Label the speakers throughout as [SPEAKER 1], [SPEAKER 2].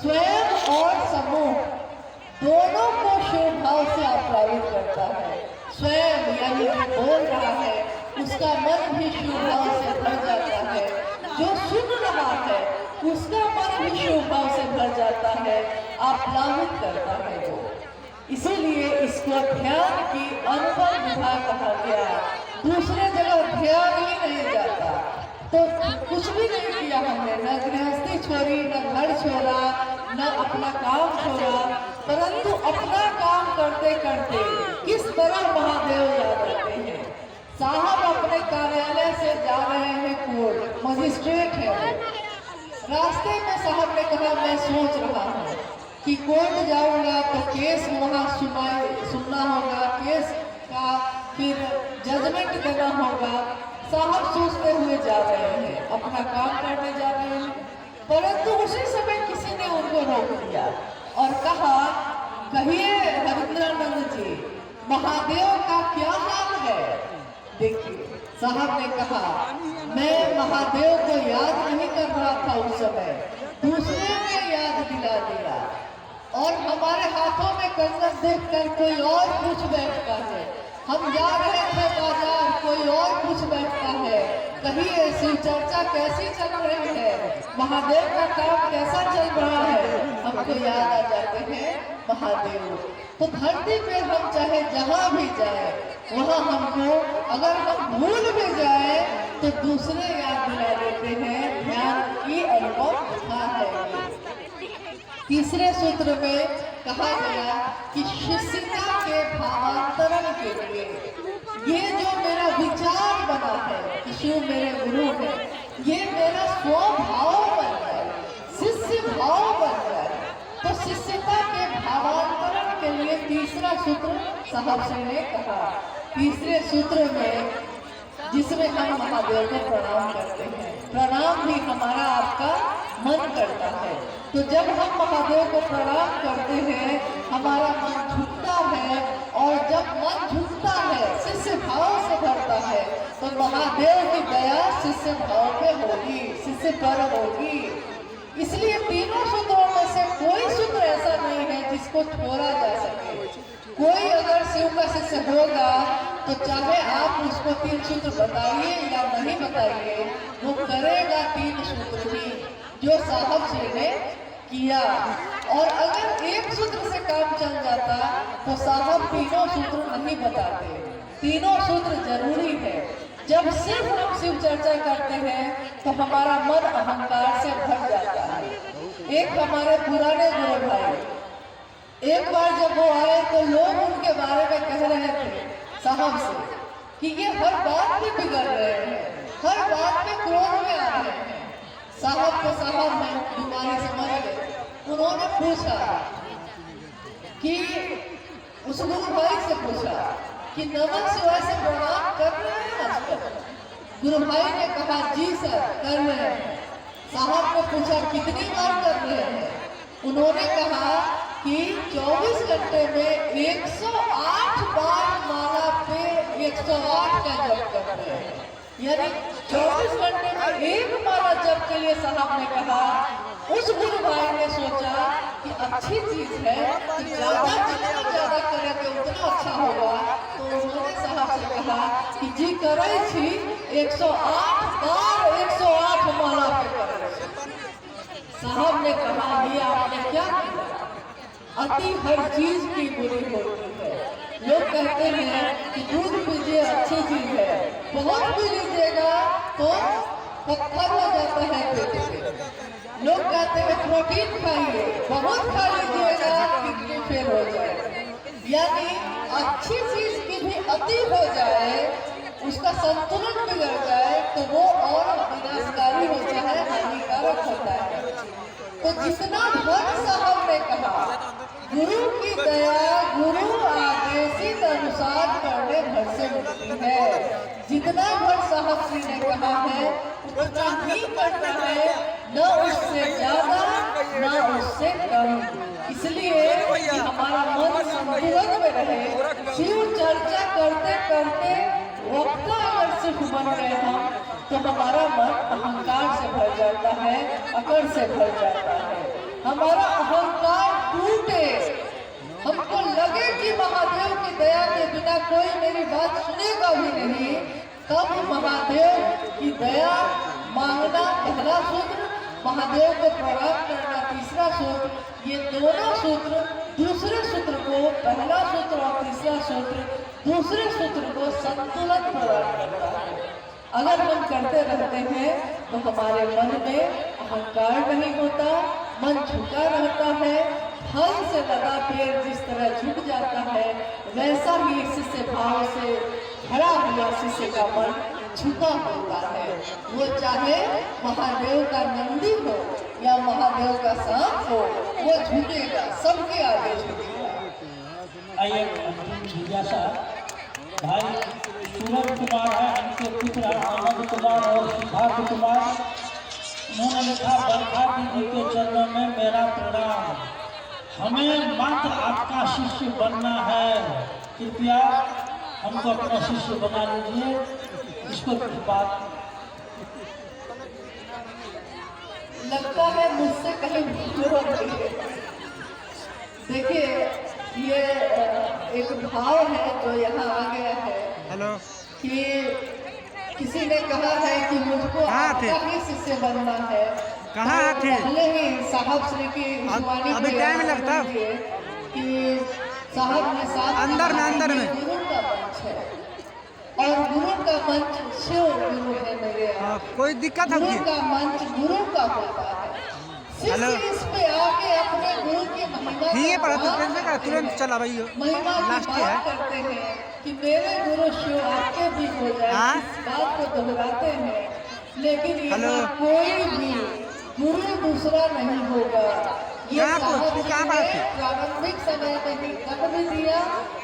[SPEAKER 1] स्वयं और समूह दोनों को शुभ भाव से आप्लावित करता है। स्वयं यानी जो बोल रहा है उसका मन भी शुभ भाव से भर जाता है, जो सुन रहा है उसका मन भी शुभ भाव से भर जाता है, आप्लावित करता है वो। इसीलिए इसको ध्यान की अनुपम विधा कहा गया। दूसरे जगह ध्यान ही नहीं जाता, तो कुछ भी नहीं किया हमने, न गृहस्थी छोड़ी, न घर छोड़ा, न अपना काम छोड़ा, परंतु अपना काम करते करते किस तरह महादेव याद रखते हैं। साहब अपने कार्यालय से जा रहे हैं कोर्ट, मजिस्ट्रेट है। रास्ते में साहब ने कहा मैं सोच रहा हूँ कि कोर्ट जाऊंगा तो केस वहाँ सुनना होगा, केस का फिर जजमेंट देना होगा। साहब सोचते हुए जा रहे हैं, अपना काम करने जा रहे हैं, परंतु उसी समय किसी ने उनको रोक दिया और कहा कहिए हरिंद्रानंद जी, महादेव का क्या हाल है। देखिए साहब ने कहा मैं महादेव को याद नहीं कर रहा था उस समय, दूसरे ने याद दिला दिया। और हमारे हाथों में कंगन देखकर कोई और पूछ बैठता है, हम जा रहे थे बाजार, कोई और पूछ बैठता है, कहिए शिव चर्चा कैसी चल रही है, महादेव का काम कैसा चल रहा है। हमको याद आ जाते हैं महादेव। तो धरती पे हम चाहे जहाँ भी जाए वहाँ हमको अगर हम भूल भी जाए तो दूसरे याद दिला देते हैं। ध्यान की अनुभव कथा है। तीसरे सूत्र में कहा गया कि शिष्यता के भावांतरण के लिए ये जो मेरा विचार बना है कि शिव मेरे गुरु है, ये मेरा स्वभाव बन जाए, शिष्य भाव बन जाए। तो शिष्यता के भावांतरण के लिए तीसरा सूत्र साहब जी ने कहा। तीसरे सूत्र में जिसमें हम महादेव को प्रणाम करते हैं, प्रणाम भी हमारा आपका मन करता है। तो जब हम महादेव को प्रणाम करते हैं हमारा मन झुकता है, और जब मन झुकता है शिष्य भाव से भरता है तो महादेव की दया शिष्य भाव पे होगी, शिष्य पर होगी। इसलिए तीनों सूत्रों में से कोई सूत्र ऐसा नहीं है जिसको छोड़ा जा सके। कोई अगर शिव का शिष्य होगा तो चाहे आप उसको 3 सूत्र बताइए या नहीं बताइए, वो करेगा 3 सूत्र ही जो साहब जी ने किया। और अगर एक सूत्र से काम चल जाता तो साहब तीनों सूत्र नहीं बताते। तीनों सूत्र जरूरी है। जब सिर्फ हम शिव चर्चा करते हैं तो हमारा मन अहंकार से भर जाता है। एक हमारे पुराने गुरु भाई, एक बार जब वो आए तो लोग उनके बारे में कह रहे थे साहब से कि ये हर बात में बिगड़ रहे हैं, हर बात में क्रोध में आ रहे हैं। साहब को साहब में बीमारी से मर गए। उन्होंने पूछा कि उस गुरु भाई से पूछा कि नमन शिवाय से प्रणाम कर रहे हैं आजकल। गुरु भाई ने कहा जी सर कर रहे हैं। साहब ने पूछा कितनी बार कर रहे हैं। उन्होंने कहा कि 24 घंटे में 108 बार माला पे 108 का जप कर रहे हैं। यानी 24 घंटे में एक माला जप के लिए साहब ने कहा। उस गुरु भाई ने सोचा कि अच्छी चीज है कि जितना ज्यादा करेंगे उतना अच्छा होगा। तो उन्होंने साहब से कहा कि जी करे छी 108 बार 108 माला पे करे। साहब ने कहा ये आपने क्या किया। अति हर चीज की बुरी होती है। लोग कहते हैं कि दूध पीजिए अच्छी चीज है, बहुत पी लीजिएगा तो पत्थर हो जाता है पेट पे। लोग कहते हैं प्रोटीन खाइए, बहुत खा लीजिएगा किडनी फेल हो जाए। यानी अच्छी चीज की भी अति हो जाए, उसका संतुलन बिगड़ जाए तो वो और विनाशकारी होता है, हानिकारक होता है। तो जितना भक्त साहब ने कहा गुरु की दया गुरु आदेशित अनुसार करने भर से मिलती है। जितना भक्त साहब जी ने कहा है उतना ही करना है, न उससे ज्यादा न उससे कम। इसलिए कि हमारा मन संतुलन में रहे। शिव चर्चा करते करते वक्ता अगर सिर्फ बन रहे हम तो हमारा मन अहंकार से भर जाता है, अकड़ से भर जाता है। हमारा कोई मेरी बात सुनेगा भी नहीं, तब महादेव की दया मांगना पहला सूत्र, महादेव को प्रणाम करना तीसरा सूत्र। ये दोनों सूत्र दूसरे सूत्र को, पहला सूत्र और तीसरा सूत्र दूसरे सूत्र को संतुलन प्रदान करता है। अगर हम करते रहते हैं तो हमारे मन में अहंकार नहीं होता, मन झुका रहता है। फल से लगा पेड़ जिस तरह झुक जाता है, वैसा ही शिष्य भाव से भरा हुआ शिष्य का मन झुका होता है। वो चाहे महादेव का नंदी हो या महादेव का सांप हो, वो झुकेगा, सबके आगे झुकेगा।
[SPEAKER 2] आइए अंतिम जिज्ञासा भाई सूरज कुमार है, उनके पुत्र आनंद कुमार और सिद्धार्थ कुमार। उन्होंने लिखा, बरखा दीदी के चरणों में मेरा प्रणाम, हमें मात्र आपका शिष्य बनना है, कृपया हमको अपना शिष्य बना लीजिए। इसको बात
[SPEAKER 1] लगता है मुझसे कहीं भूल गई है। देखिए, ये एक भाव है जो यहाँ आ गया है।
[SPEAKER 3] हेलो,
[SPEAKER 1] कि किसी ने कहा है कि मुझको आपका ही शिष्य बनना है।
[SPEAKER 3] कहाँ थे?
[SPEAKER 1] पहले ही साहब श्री की
[SPEAKER 3] अभी टाइम लगता
[SPEAKER 1] कि साहब ने साथ
[SPEAKER 3] अंदर में
[SPEAKER 1] गुरु का मंच है और गुरु का मंच शिव गुरु है मेरे यहाँ।
[SPEAKER 3] कोई दिक्कत है?
[SPEAKER 1] गुरु का मंच गुरु का होता है। शिष्य इस पे आके अपने गुरु की महिमा
[SPEAKER 3] तुरंत चला भाई,
[SPEAKER 1] महिमा की बात करते हैं कि मेरे गुरु शिव आपके भी हो जाए, इस बात को दोहराते हैं। लेकिन यहाँ कोई भी गुरु दूसरा नहीं होगा। ये प्रारंभिक समय में भी कह भी दिया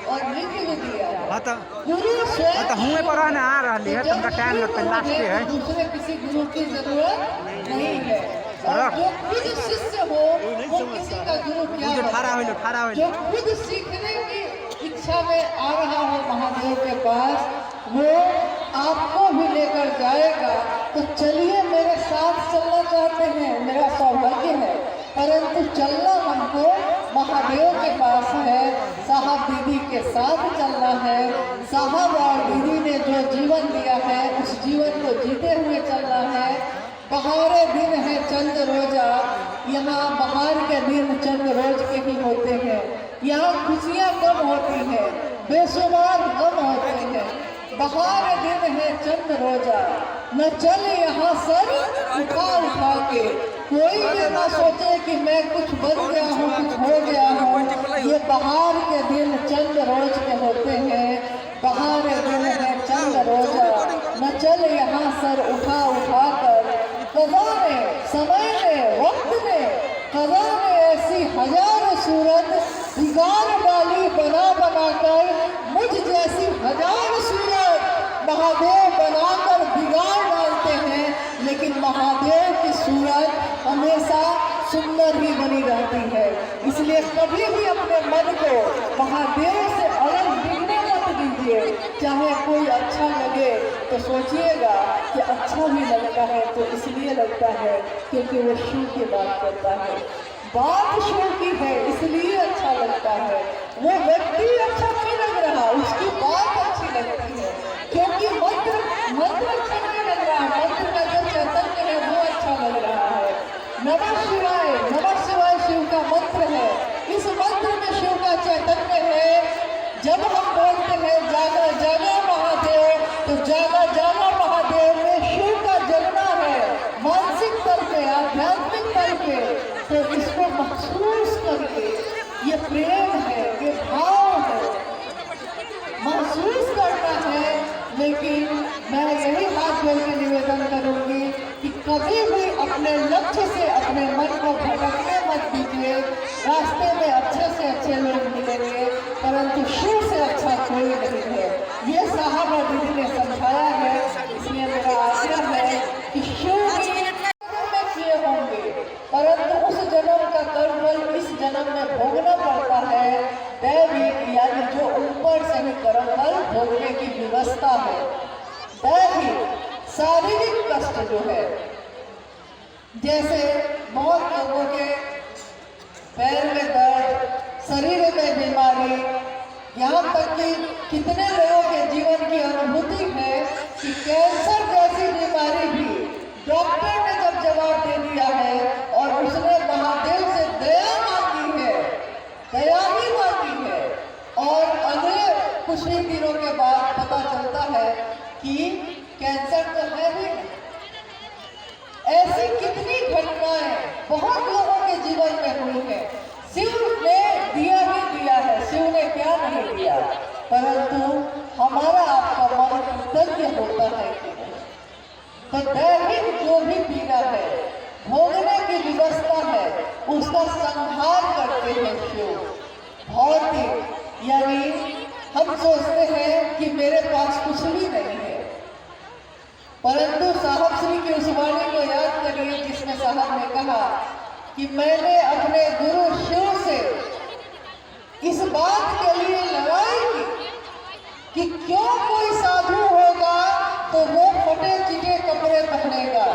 [SPEAKER 1] और लिख भी दिया। गुरु स्वयं दूसरे किसी गुरु की जरूरत नहीं है। और जो खुद शिष्य हो वो किसी का गुरु क्या है? जो खुद सीखने की इच्छा में आ रहा हो महादेव के पास, वो आपको भी लेकर जाएगा। तो चलिए, मेरे साथ चलना चाहते हैं, मेरा सौभाग्य है, परंतु चलना हमको महादेव के पास है, साहब दीदी के साथ चलना है। साहब और दीदी ने जो जीवन दिया है उस जीवन को जीते हुए चलना है। बहारे दिन है चंद रोजा, यहाँ बहार के दिन चंद रोज के ही होते हैं। यहाँ खुशियाँ कम होती हैं, बेशुमार कम होते हैं। बहार दिन है चंद रोजा, न चल यहाँ सर उठा के। कोई ये ना सोचे कि मैं कुछ बन गया हूँ, कुछ हो गया हूँ। ये बहार के दिन चंद रोज के होते हैं। बहार दिन है चंद रोजा, न चल यहाँ सर उठा कर। कदा ने, समय ने, वक्त ने, कदा ने ऐसी हजारों सूरत बिगाड़ डाली बना कर। मुझ जैसी हजारों सूरत महादेव बनाकर बिगाड़ डालते हैं, लेकिन महादेव की सूरत हमेशा सुंदर ही बनी रहती है। इसलिए कभी भी अपने मन को महादेव से अलग दिखने मत दीजिए। चाहे कोई अच्छा लगे तो सोचिएगा कि अच्छा भी लगता है तो इसलिए लगता है क्योंकि वो शिव की बात करता है। बात शिव की है इसलिए अच्छा लगता है। वो व्यक्ति अच्छा नहीं लग रहा, उसकी बात अच्छी लगती है, क्योंकि मंत्र अच्छा नहीं लग रहा, मंत्र का जो चैतन्य है वो अच्छा लग रहा है। नमः शिवाय शिव का मंत्र है। इस मंत्र में शिव का चैतन्य है। जब हम बोलते हैं जागा जागा महादेव, तो जागा जागा महादेव में शिव का जगना है, मानसिक तल पे, आध्यात्मिक तल पे। तो इसको महसूस करके, ये प्रेम है, ये भाव है, महसूस करना है। लेकिन मैं यही हाथ जोड़ के निवेदन करूंगी कि कभी भी अपने लक्ष्य से अपने मन को भटकने मत दीजिए। रास्ते में अच्छे से अच्छे लोग मिलेंगे, परंतु शिव से अच्छा कोई नहीं है। ये साहब और दीदी ने समझाया है। इसलिए मेरा आग्रह है कि शिव में किए होंगे, परंतु उस जन्म का कर्म इस जन्म में भोगना पड़ता है। दैविक यानी जो ऊपर से ही कर्म फल भोगने की व्यवस्था है। दैविक शारीरिक कष्ट जो है, जैसे बहुत लोगों के पैर में दर्द, शरीर में बीमारी, यहाँ तक कि कितने लोगों के जीवन की अनुभूति है कि कैंसर जैसी बीमारी भी डॉक्टर ने जब जवाब दे दिया है और उसने महादेव से दया मांगी है, दया ही मांगी है, और अगले कुछ ही दिनों के बाद पता चलता है कि कैंसर तो है ही नहीं। ऐसी कितनी घटनाएं बहुत लोगों के जीवन में हुई है। शिव ने दिया ही दिया है, शिव ने क्या नहीं दिया, परंतु हमारा आपका मन कृतज्ञ होता है कि नहीं। तो दैहिक जो भी पीड़ा है, भोगने की व्यवस्था है, उसका संहार करते हैं शिव। भौतिक यानी हम सोचते हैं कि मेरे पास कुछ भी नहीं है, परंतु साहब श्री की उस वाणी को याद करिए जिसमें साहब ने कहा कि मैंने अपने गुरु शिव से इस बात के लिए लड़ाई की कि क्यों कोई साधु होगा तो वो फटे चिटे कपड़े पहनेगा,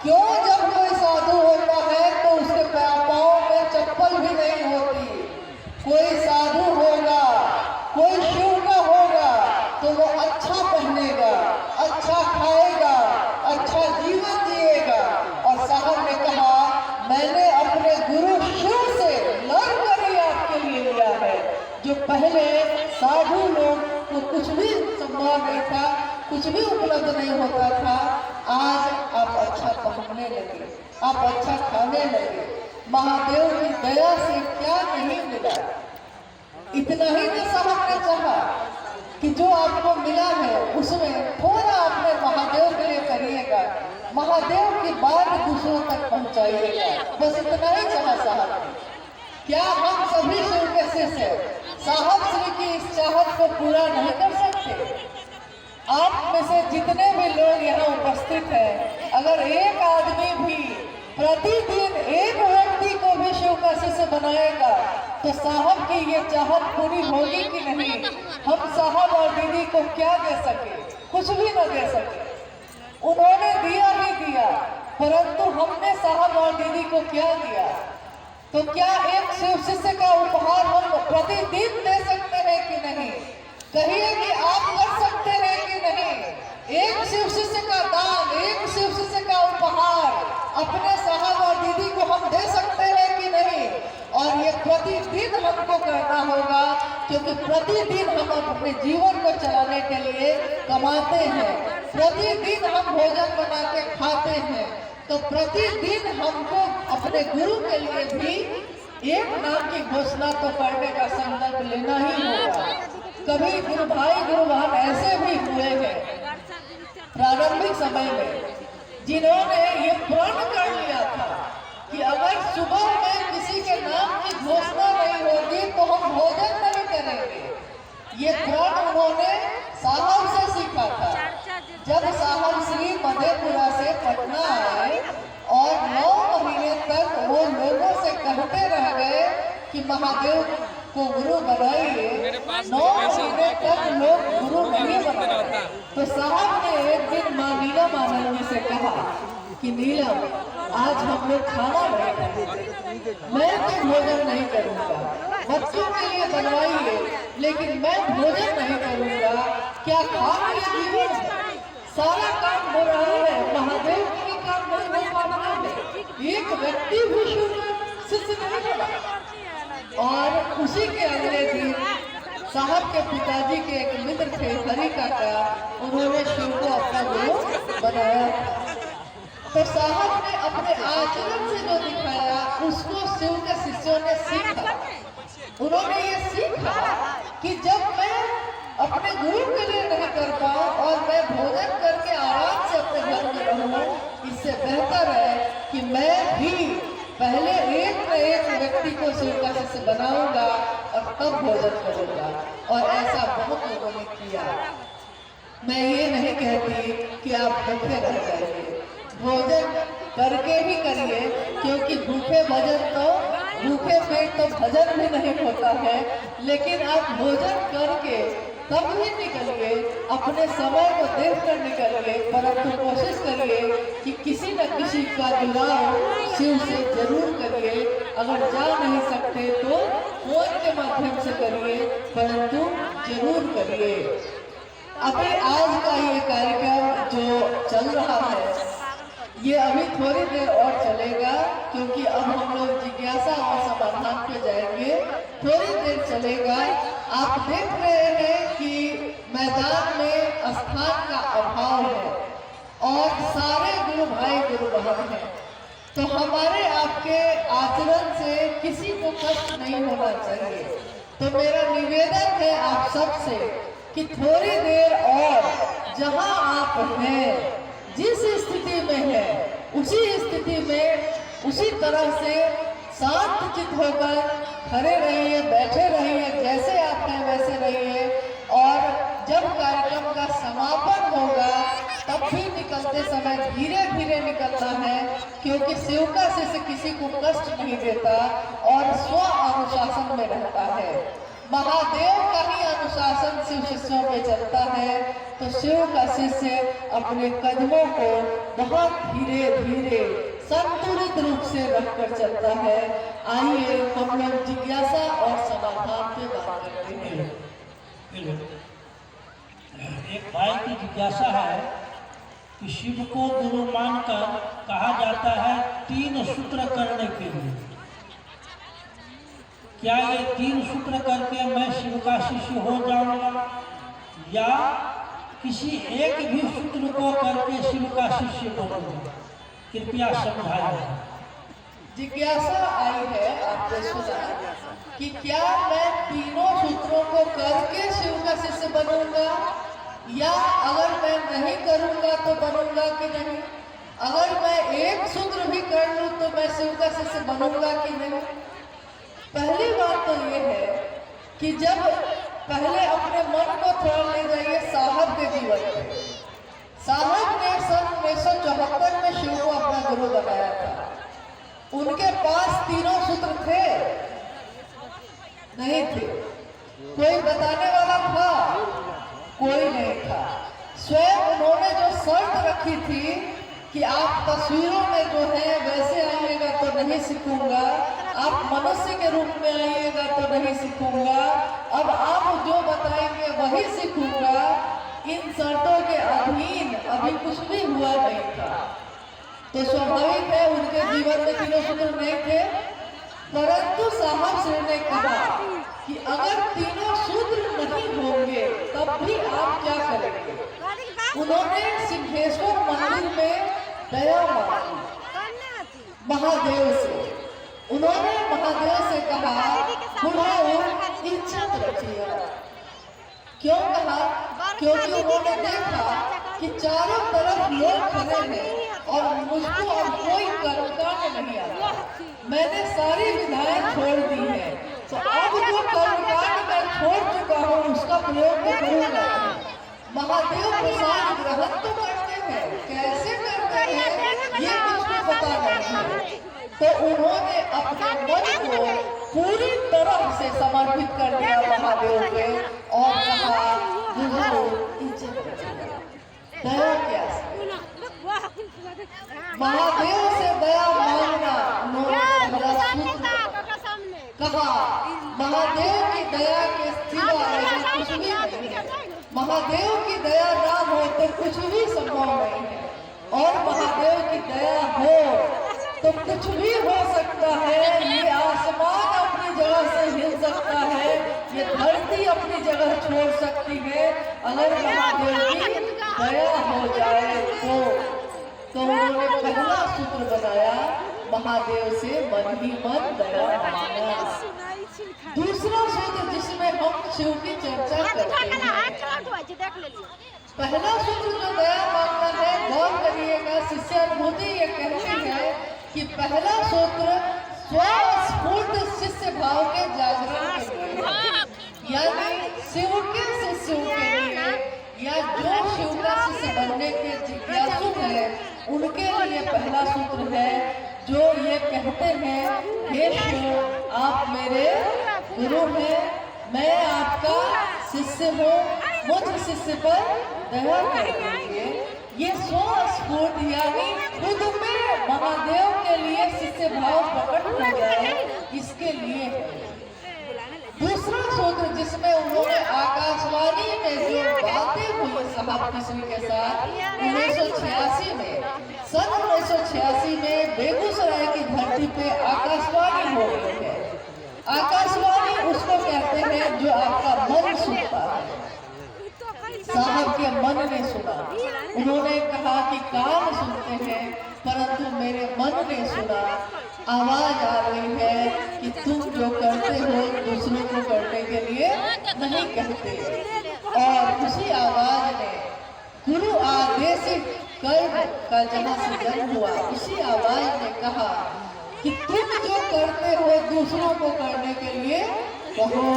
[SPEAKER 1] क्यों जब कोई साधु होता है तो उसके पाँव में चप्पल भी नहीं होती। कोई साधु होगा, कोई शिव का होगा तो वो अच्छा पहनेगा, अच्छा खाएगा, अच्छा जीवन जिएगा। और साहब ने कहा मैंने अपने गुरु शिव से लड़कर ही आपके लिए लिया है। जो पहले साधु लोग को कुछ भी संभव नहीं था, कुछ भी उपलब्ध नहीं होता था, आज आप अच्छा पहनने लगे, आप अच्छा खाने लगे। महादेव की दया से क्या नहीं मिला। इतना ही तो साहब ने चाहा कि जो आपको मिला है उसमें थोड़ा अपने महादेव के लिए करिएगा, महादेव की बात दूसरों तक पहुंचाइएगा, बस इतना ही चाहा साहब ने। क्या हम सभी शिव के शिष्य साहब श्री की इस चाहत को पूरा नहीं कर सकते? आप में से जितने भी लोग यहाँ उपस्थित हैं, अगर एक आदमी भी प्रतिदिन एक व्यक्ति को भी शिव का शिष्य बनाएगा तो साहब की ये चाहत पूरी होगी कि नहीं? हम साहब और दीदी को क्या दे सके? कुछ भी न दे सके। उन्होंने दिया ही दिया, परंतु हमने साहब और दीदी को क्या दिया? तो क्या एक शिव शिष्य का उपहार हम प्रतिदिन दे सकते हैं कि नहीं? कहिए कि आप कर सकते हैं कि नहीं? एक शिव शिष्य का दान, एक शिव शिष्य का उपहार अपने साहब और दीदी को हम दे सकते हैं कि नहीं? और ये प्रतिदिन हमको करना होगा, क्योंकि प्रतिदिन हम अपने जीवन को चलाने के लिए कमाते हैं, प्रतिदिन हम भोजन बना के खाते हैं, तो प्रतिदिन हमको अपने गुरु के लिए भी एक नाम की घोषणा तो करने का संकल्प लेना ही होगा। कभी गुरु भाई गुरु बहन ऐसे भी हुए हैं प्रारंभिक समय में जिन्होंने ये प्रण कर लिया था कि अगर सुबह में किसी के नाम की घोषणा नहीं होगी तो हम भोजन नहीं करेंगे। ये प्रण उन्होंने साहब से सीखा था। जब साहब श्री मधेपुरा से पटना आए और 9 महीने तक वो लोगों से कहते रह गए कि महादेव को गुरु बनाइए, 9 महीने तक लोग गुरु नहीं बनाए। तो साहब ने एक दिन माँ नीलम आनंद जी से कहा कि नीलम, आज हम लोग खाना नहीं खाएंगे, मैं तो भोजन नहीं करूँगा, बच्चों के लिए बनवाइए लेकिन मैं भोजन नहीं करूँगा। क्या खा के जीवन सारा काम हो रहा है, महादेव के लिए काम नहीं हो पा रहा है। एक व्यक्ति भी शिष्य नहीं बना। और उसी के अगले दिन साहब के पिताजी के एक मित्र थे हरि काका, उन्होंने शिव को अपना गुरु बनाया। तो साहब ने अपने आचरण से जो दिखाया उसको शिव के शिष्यों ने सीखा। उन्होंने ये सीखा कि जब मैं अपने गुरु के लिए नहीं कर पाऊं और मैं भोजन करके आराम से अपने घर में रहूं, इससे बेहतर है कि मैं भी पहले एक न एक व्यक्ति को शिव का शिष्य बनाऊंगा और तब भोजन करूंगा। और ऐसा बहुत लोगों ने किया। मैं ये नहीं कहती कि आप भूखे रह जाइए, भोजन करके ही करिए, क्योंकि भूखे पेट तो भजन भी नहीं होता है। लेकिन आप भोजन करके तब ही निकलिए, अपने समय को देख कर निकलिए, परंतु कोशिश करिए कि किसी न किसी का जुड़ाव शिव से जरूर करिए। अगर जा नहीं सकते तो फोन के माध्यम से करिए, परंतु जरूर करिए। अभी आज का ये कार्यक्रम जो चल रहा है ये अभी थोड़ी देर और चलेगा, क्योंकि अब हम लोग जिज्ञासा और समाधान पे जाएंगे। थोड़ी देर चलेगा। आप देख रहे हैं कि मैदान में स्थान का अभाव है और सारे गुरु भाई गुरु बहन हैं, तो हमारे आपके आचरण से किसी को कष्ट नहीं होना चाहिए। तो मेरा निवेदन है आप सबसे कि थोड़ी देर और जहां आप हैं, जिस स्थिति में है उसी स्थिति में उसी तरह से शांत चित्त होकर खड़े रहिए, बैठे रहिए, जैसे आप हैं वैसे रहिए। और जब कार्यक्रम का समापन होगा तब भी निकलते समय धीरे धीरे निकलना है, क्योंकि शिव का शिष्य किसी को कष्ट नहीं देता और स्व अनुशासन में रहता है। महादेव का ही अनुशासन शिव शिष्यों पे चलता है, तो शिव का शिष्य अपने कदमों को बहुत धीरे धीरे संतुलित रूप से रखकर चलता है। आइए हम लोग जिज्ञासा और समाधान पे बात करते हैं।
[SPEAKER 2] एक भाई की जिज्ञासा है कि शिव को गुरु मानकर कहा जाता है 3 सूत्र करने के लिए। क्या ये 3 सूत्र करके मैं शिव का शिष्य हो जाऊंगा, या किसी एक भी सूत्र को करके शिव का शिष्य बनूंगा? कृपया समझाइए।
[SPEAKER 1] जिज्ञासा आई है, आपने सुना कि क्या मैं तीनों सूत्रों को करके शिव का शिष्य बनूंगा, या अगर मैं नहीं करूंगा तो बनूंगा कि नहीं? अगर मैं एक सूत्र भी कर लूं तो मैं शिव का शिष्य बनूंगा कि नहीं? पहली बात तो ये है कि जब पहले अपने मन को थोड़ा ले जाइए साहब के जीवन में। साहब ने सन 1974 में शिव को अपना गुरु बनाया था। उनके पास तीनों सूत्र थे? नहीं थे। कोई बताने वाला था? कोई नहीं था। स्वयं उन्होंने जो शर्त रखी थी कि आप तस्वीरों में जो है वैसे आइएगा तो नहीं सीखूंगा, आप मनुष्य के रूप में आइएगा तो नहीं सीखूंगा, अब आप जो बताएंगे वही सीखूंगा। इन शर्तों के अधीन अभी कुछ भी हुआ नहीं था। तो स्वाभाविक है उनके जीवन में तीनों सूत्र नहीं थे। परंतु साहब श्री ने कहा कि अगर तीनों सूत्र नहीं होंगे तब भी आप क्या करेंगे? उन्होंने सिंहेश्वर मंदिर में दया मांगी महादेव से। उन्होंने महादेव से कहा बुढ़ाओ इज्जत रखिए। क्यों कहा? क्योंकि उन्होंने देखा कि चारों तरफ लोग खड़े हैं और मुझको अब कोई कर्मकांड नहीं आता। मैंने सारी विधाएं छोड़ दी है, तो अब जो कर्मकांड मैं छोड़ चुका हूँ उसका प्रयोग मैं करूंगा। महादेव प्रसाद ग्रहण तो करते हैं, कैसे करते हैं ये मुझको पता नहीं है। तो उन्होंने अपने मन को पूरी तरह से समर्पित कर दिया महादेव पे और कहा बुझो इज्जत दया क्या? महादेव से दया मांगना उन्होंने कहा। महादेव की दया के सिवा कुछ भी नहीं है। महादेव की दया ना हो तो कुछ भी संभव नहीं है, और महादेव की दया हो तो कुछ भी हो सकता है। ये आसमान अपनी जगह से हिल सकता है, ये धरती अपनी जगह छोड़ सकती है, अगर महादेव की दया हो जाए तो उन्होंने पहला सूत्र बनाया महादेव से मन ही मन दया मांगना। दूसरा सूत्र जिसमें हम शिव की चर्चा करते हैं, पहला सूत्र जो दया मांगना है, गौर करिएगा, शिष्य अनुभूति ये कहती है कि पहला सूत्र स्वस्फूर्त शिष्य भाव के जागरण के लिए, यानी शिव के शिष्यों के लिए, या जो शिव का शिष्य बनने के जिज्ञासु है उनके लिए पहला सूत्र है, जो ये कहते हैं हे शिव आप मेरे गुरु हैं, मैं आपका शिष्य हूँ, मुझ शिष्य पर दया कर दीजिए। ये स्वस्फूर्त यानी खुद में महादेव के लिए शिष्य भाव प्रकट हो जाए, इसके लिए है। साहब किस्मी के साथ 1986 में, सन 1986 में बेगूसराय की धरती पे आकाशवाणी हो गई है। आकाशवाणी उसको कहते हैं जो आपका मन सुनता है। साहब के मन ने सुना। उन्होंने कहा कि कान सुनते हैं परंतु मेरे मन ने सुना। आवाज आ रही है कि तुम जो करते हो दूसरों को करने के लिए नहीं कहते। और उसी आवाज ने गुरु आदेशित कर्म का जहाँ से जन्म हुआ, उसी आवाज ने कहा कि तुम जो करते हो दूसरों को करने के लिए कहो।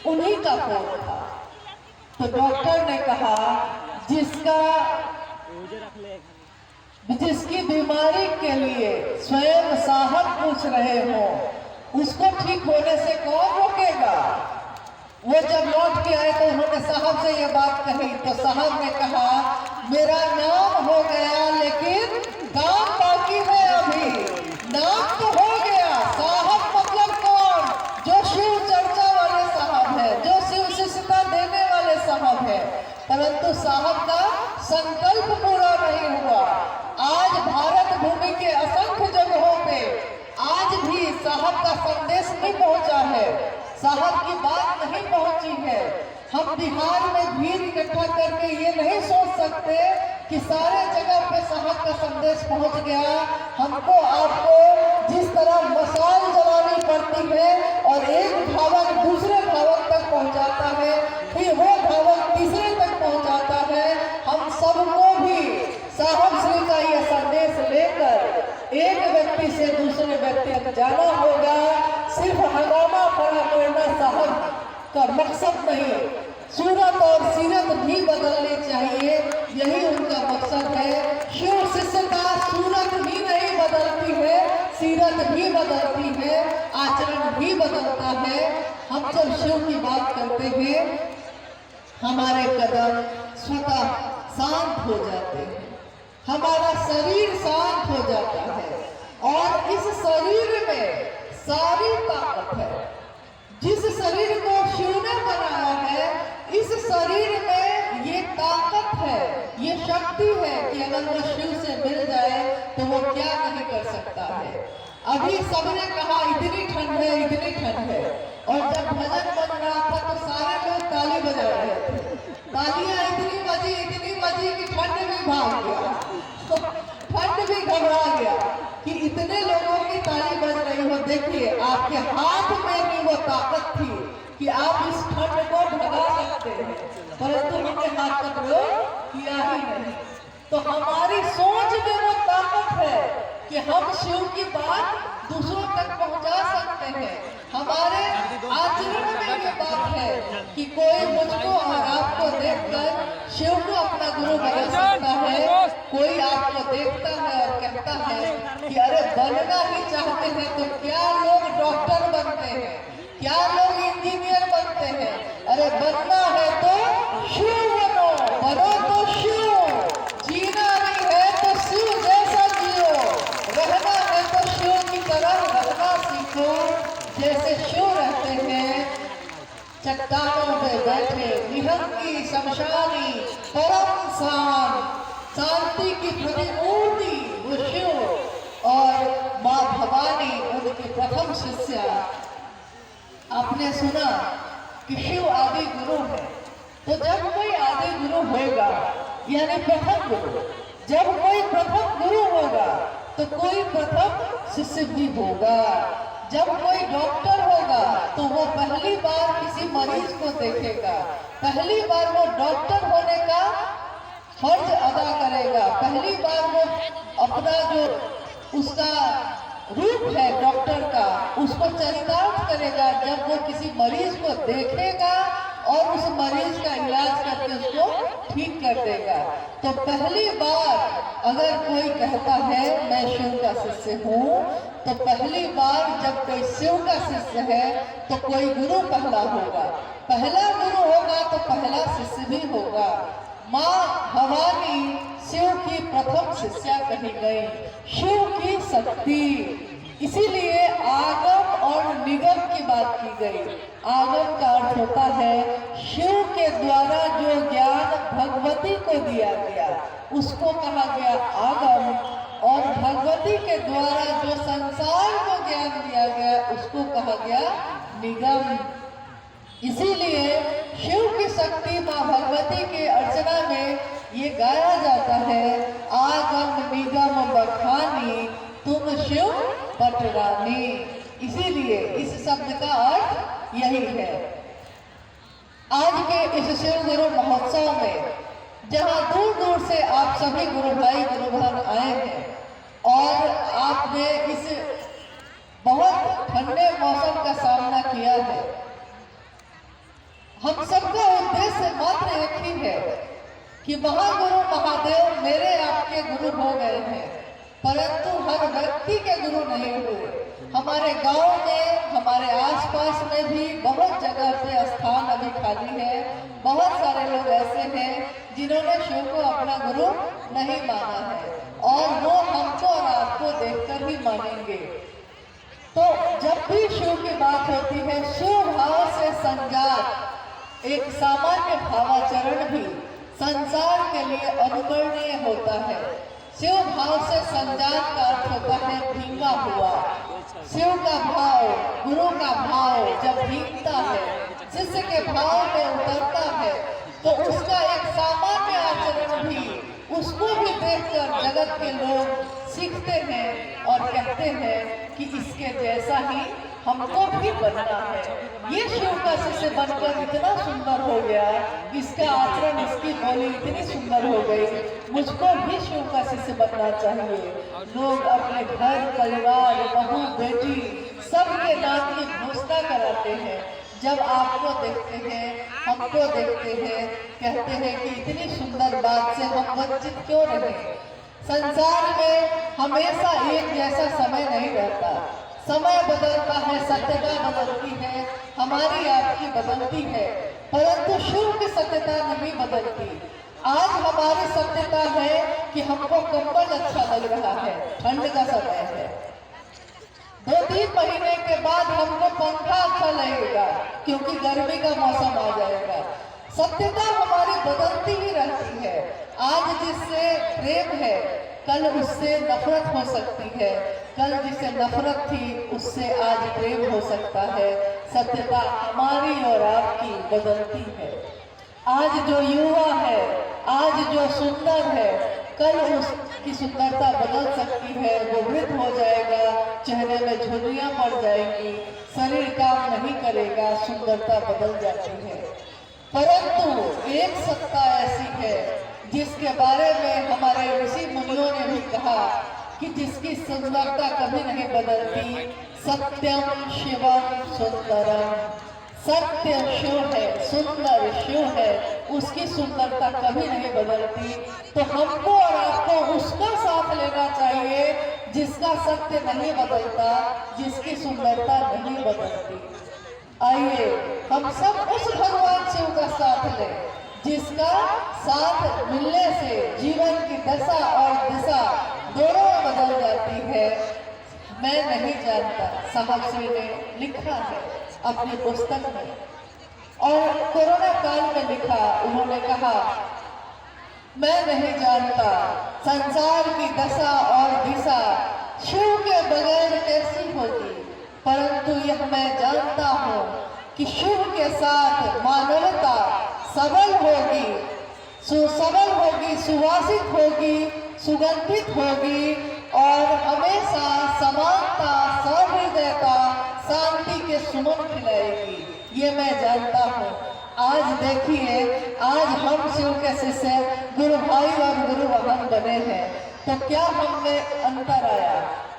[SPEAKER 1] उन्हीं का फोन था। तो डॉक्टर ने कहा जिसकी बीमारी के लिए स्वयं साहब पूछ रहे हो उसको ठीक होने से कौन रोकेगा। वो जब लौट के आए तो उन्होंने साहब से ये बात कही तो साहब ने कहा मेरा नाम हो गया लेकिन काम बाकी है अभी। नाम तो हो गया, साहब मतलब कौन? जो शिव चर्चा वाले साहब है, जो शिव शिष्यता देने वाले साहब है, परंतु साहब का संकल्प पूरा नहीं हुआ। आज भारत भूमि के असंख्य जगहों पे आज भी साहब का संदेश नहीं पहुंचा है, साहब की बात नहीं पहुंची है। हम बिहार में भीड़ इकट्ठा करके ये नहीं सोच सकते कि सारे जगह पे साहब का संदेश पहुंच गया। हमको आपको जिस तरह मशाल जलानी पड़ती है और एक धावक दूसरे धावक तक पहुंचाता है, फिर वो धावक तीसरे तक पहुंचाता है, हम सबको भी साहब श्री का यह संदेश लेकर एक व्यक्ति से दूसरे व्यक्ति तक जाना होगा। सिर्फ हंगामा खड़ा करना साहब का मकसद नहीं, सूरत और सीरत भी बदलनी चाहिए, यही उनका मकसद है। शिव शिष्यता सूरत भी नहीं बदलती है, सीरत भी बदलती है, आचरण भी बदलता है। हम जब शिव की बात करते हैं हमारे कदम स्वतः शांत हो जाते हैं, हमारा शरीर शांत हो जाता है और इस शरीर में सारी ताकत है। जिस शरीर को शिव ने बनाया है, इस शरीर में ये ताकत है, ये शक्ति है कि अगर वो शिव से मिल जाए तो वो क्या नहीं कर सकता है। अभी सबने कहा इतनी ठंड है, इतनी ठंड है, और जब भजन बज रहा था तो सारे लोग ताली बजा रहे थे। तालियां इतनी बजी कि ठंड भी भाग गया, तो ठंड भी घबरा गया कि इतने लोगों की ताली बज रही हो। देखिए आपके हाथ में भी वो ताकत थी कि आप इस ठंड को भगा सकते हैं, परंतु हमने हाथ का प्रयोग किया ही नहीं। तो हमारी सोच में वो ताकत है कि हम शिव की बात दूसरों तक पहुंचा सकते हैं। हमारे आचरण में ये बात है कि कोई मुझको और आपको देखकर शिव को अपना गुरु बना सकता है। कोई आपको देखता है और कहता है कि अरे बनना ही चाहते हैं तो क्या लोग डॉक्टर बनते हैं, क्या लोग इंजीनियर बनते हैं। अरे बनना है तो शिव बनो, बनो तो शिव। जीना नहीं है तो शिव जैसा जियो, रहना है तो शिव की तरह रहना सीखो। जैसे शिव रहते हैं चट्टानों पे बैठे, निहंगी शमशानी परम शांति की प्रतिमूर्ति वो शिव और माँ भवानी उनकी प्रथम शिष्या। आपने सुना कि शिव आदि गुरु है, तो जब कोई आदि गुरु होगा यानी प्रथम गुरु, जब कोई प्रथम गुरु होगा तो कोई प्रथम शिष्य भी होगा। जब कोई डॉक्टर होगा तो वो पहली बार किसी मरीज को देखेगा, पहली बार वो डॉक्टर होने का फर्ज अदा करेगा, पहली बार वो अपना जो उसका रूप है डॉक्टर का उसको चरितार्थ करेगा जब वो किसी मरीज को देखेगा और उस मरीज का इलाज करके उसको ठीक कर देगा। तो पहली बार अगर कोई कहता है मैं शिव का शिष्य हूँ, तो पहली बार जब कोई शिव का शिष्य है तो कोई गुरु पहला होगा, पहला गुरु होगा तो पहला शिष्य भी होगा। माँ भवानी शिव की प्रथम शिष्या कही गई, शिव की शक्ति। इसीलिए आगम और निगम की बात की गई। आगम का अर्थ होता है शिव के द्वारा जो ज्ञान भगवती को दिया गया उसको कहा गया आगम, और भगवती के द्वारा जो संसार को ज्ञान दिया गया उसको कहा गया निगम। इसीलिए शिव की शक्ति माँ भगवती के अर्चना में ये गाया जाता है, आगम निगम बखानी तुम शिव पटरानी। इसीलिए इस शब्द का अर्थ यही है। आज के इस शिव गुरु महोत्सव में जहाँ दूर दूर से आप सभी गुरु भाई गुरु बहन आए हैं और आपने इस बहुत ठंडे मौसम का सामना किया है, हम सबका उद्देश्य मात्र एक ही है कि महागुरु महादेव मेरे आपके गुरु हो गए हैं, परंतु हर व्यक्ति के गुरु नहीं हुए। हमारे गांव में हमारे आसपास में भी बहुत जगह पे स्थान अभी खाली है। बहुत सारे लोग ऐसे हैं जिन्होंने शिव को अपना गुरु नहीं माना है और वो हमको और आपको देखकर ही मानेंगे। तो जब भी शिव की बात होती है, शिव भाव से संजात एक सामान्य भावाचरण भी संसार के लिए अनुकरणीय होता है। शिव भाव से संजात का अर्थ होता है भींगा हुआ। शिव का भाव, गुरु का भाव जब भीगता है, शिष्य के भाव में उतरता है, तो उसका एक सामान्य आचरण भी उसको भी देखकर जगत के लोग सीखते हैं और कहते हैं कि इसके जैसा ही हमको भी बनना है। ये शिव का शिष्य बनकर इतना सुंदर हो गया, इसका आचरण इसकी बोली इतनी सुंदर हो गई, मुझको भी शिव का शिष्य बनना चाहिए। लोग अपने घर परिवार बहू बेटी सबके नाम की घोषणा कराते हैं। जब आपको देखते हैं, हमको देखते हैं, कहते हैं कि इतनी सुंदर बात से हम वंचित क्यों रहे। संसार में हमेशा एक जैसा समय नहीं रहता, समय बदलता है, सत्यता बदलती है, हमारी आपकी बदलती है, परंतु शिव की सत्यता नहीं बदलती। आज हमारी सत्यता है कि हमको कंबल अच्छा लग रहा है, ठंड का समय है, 2-3 महीने के बाद हमको पंखा अच्छा लगेगा क्योंकि गर्मी का मौसम आ जाएगा। सत्यता हमारी बदलती ही रहती है। आज जिससे प्रेम है कल उससे नफरत हो सकती है, कल जिससे नफरत थी उससे आज प्रेम हो सकता है। सत्यता हमारी और आपकी बदलती है। आज जो युवा है, आज जो सुंदर है, कल उसकी सुंदरता बदल सकती है, वो वृद्ध हो जाएगा, चेहरे में झुर्रियां पड़ जाएंगी, शरीर काम नहीं करेगा, सुंदरता बदल जाती है। परंतु एक सत्ता ऐसी है जिसके बारे में हमारे ऋषि मुनियों ने भी कहा कि जिसकी सुंदरता कभी नहीं बदलती, सत्यम शिवम सुंदरम। सत्य शिव है, सुंदर शिव है, उसकी सुंदरता कभी नहीं बदलती। तो हमको और आपको उसका साथ लेना चाहिए जिसका सत्य नहीं बदलता, जिसकी सुंदरता नहीं बदलती। आइए हम सब उस भगवान शिव का साथ लें जिसका साथ मिलने से जीवन की दशा और दिशा दोनों बदल जाती है। मैं नहीं जानता, साहब श्री ने लिखा है अपनी पुस्तक में, और कोरोना काल में लिखा। उन्होंने कहा, मैं नहीं जानता संसार की दशा और दिशा शिव के बगैर कैसी होगी, परंतु यह मैं जानता हूँ कि शिव के साथ मानवता सबल होगी, सुसबल होगी, सुवासित होगी, सुगंधित होगी और हमेशा समानता, सहृदयता, शांति के सुमन खिलाएगी। ये मैं जानता हूँ। आज देखिए, आज हम शिव के शिष्य गुरु भाई और गुरु बहन बने हैं, तो क्या हमने अंतर आया?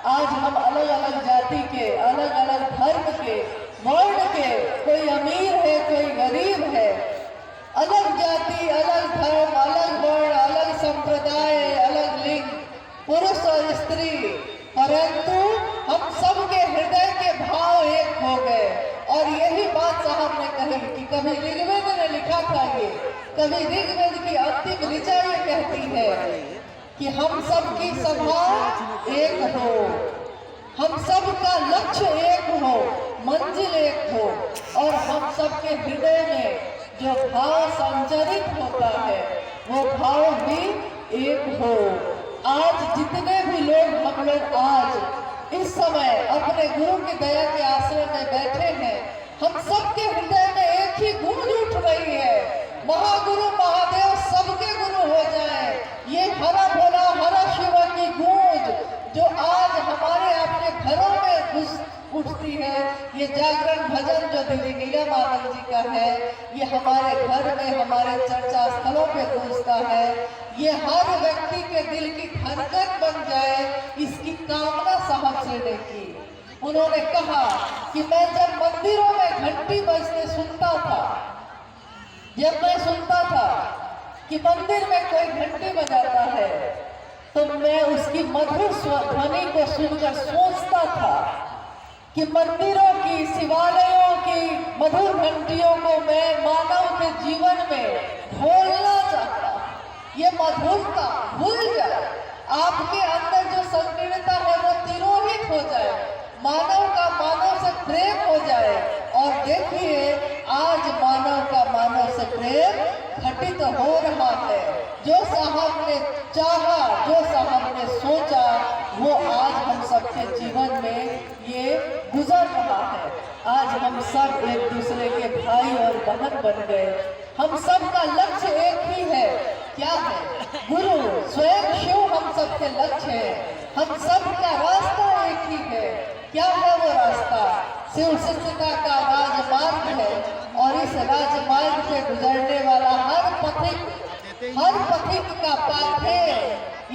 [SPEAKER 1] आज हम अलग अलग जाति के, अलग अलग धर्म के, वर्ण के, कोई अमीर है, कोई गरीब है, अलग जाति, अलग धर्म, अलग वर्ण, अलग संप्रदाय, अलग लिंग, पुरुष और स्त्री, परंतु हम सबके हृदय के भाव एक हो गए। और यही बात साहब ने कही कि कभी ऋग्वेद ने लिखा था ये, कभी ऋग्वेद की अंतिम ऋचा ये कहती है कि हम सबकी सभा एक हो, हम सबका लक्ष्य एक हो, मंजिल एक हो, और हम सबके हृदय में जो भाव संचरित होता है वो भाव भी एक हो। आज जितने भी लोग हम लोग आज इस समय अपने गुरु की दया के आश्रय में बैठे हैं, हम सबके हृदय में एक ही गूंज उठ रही है, महागुरु महादेव सबके गुरु हो जाए। ये हरा भोला हरा शिव की गूंज जो आज हमारे आपके घरों में उठती है, ये जागरण भजन जो दीदी नीलम आनंद जी का है, ये हमारे घर में हमारे चर्चा स्थलों पे गूंजता है। ये हर व्यक्ति के दिल की धड़कन बन जाए, इसकी कामना साहब से ने की। उन्होंने कहा कि मैं जब मंदिरों में घंटी बजते सुनता था, जब मैं सुनता था कि मंदिर में कोई घंटी बजाता है, तो मैं उसकी मधुर ध्वनि को सुनकर सोचता था कि मंदिरों की, शिवालयों की मधुर घंटियों को मैं मानव के जीवन में घोलना चाहता। ये मधुरता भूल जाए, आपके अंदर जो संकीर्णता है वो तिरोहित हो जाए, मानव का मानव से प्रेम हो जाए। और देखिए आज मानव का मानव से प्रेम घटित हो रहा है। जो साहब ने चाहा, जो साहब ने सोचा, वो आज हम सबके जीवन में ये गुजर रहा है। आज हम सब एक दूसरे के भाई और बहन बन गए। हम सब का लक्ष्य एक ही है, क्या है? गुरु स्वयं शिव हम सबके लक्ष्य है। हम सब का रास्ता एक ही है, क्या है वो रास्ता? शिव शिष्यता का राजमार्ग है, और इस राजमार्ग से गुजरने वाला हर पथिक का पाथे,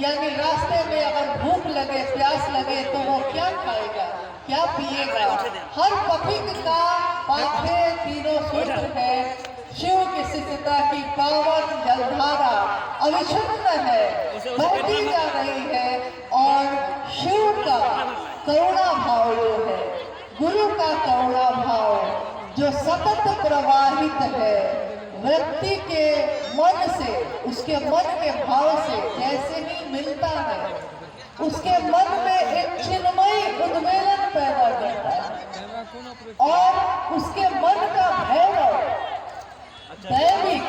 [SPEAKER 1] यानी रास्ते में अगर भूख लगे, प्यास लगे, तो वो क्या खाएगा, क्या पिएगा? हर पथिक का पाथे तीनों सूत्र है। शिव की शिष्यता की पावन जलधारा अविच्छिन्न है, बहती जा रही है, और शिव का करुणा भाव जो है, गुरु का करुणा भाव जो सतत प्रवाहित है, व्यक्ति के मन से, उसके मन के भाव से जैसे ही मिलता है, उसके मन में एक चिन्मयी उद्वेलन पैदा करता है, और उसके मन का भैरव दैविक,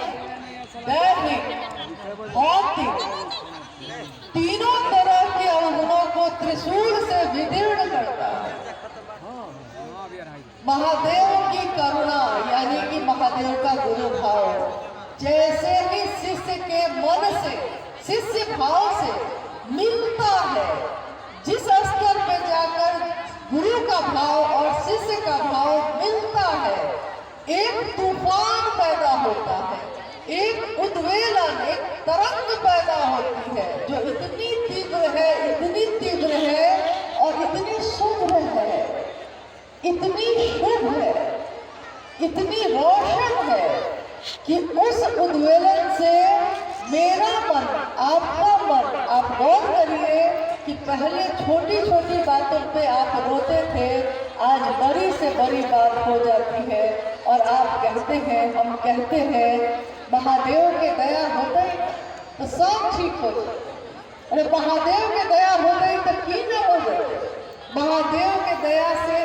[SPEAKER 1] भौतिक, तीनों तरह के अवगुणों को त्रिशूल से विदीर्ण करता है। महादेव की करुणा यानी कि महादेव का गुरु भाव जैसे ही शिष्य के मन से, शिष्य भाव से मिलता है, जिस स्तर पे जाकर गुरु का भाव और शिष्य का भाव मिलता है, एक तूफान पैदा होता है, एक उद्वेलन, एक तरंग पैदा होती है, जो इतनी तीव्र है, इतनी तीव्र है, और इतनी शुभ है, इतनी शुभ है, इतनी रोशन है कि उस उद्वेलन से मेरा मन, आपका मन, आप गौर करिए कि पहले छोटी छोटी बातों पे आप रोते थे, आज बड़ी से बड़ी बात हो जाती है, और आप कहते हैं, हम कहते हैं, महादेव के दया हो गई तो सब ठीक हो गए। अरे महादेव के दया हो गई तो की न हो गए? महादेव के दया से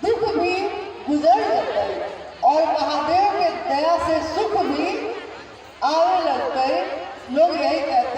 [SPEAKER 1] दुख भी गुजर जाता है, और महादेव के दया से सुख भी आने लगता है। लोग यही कहते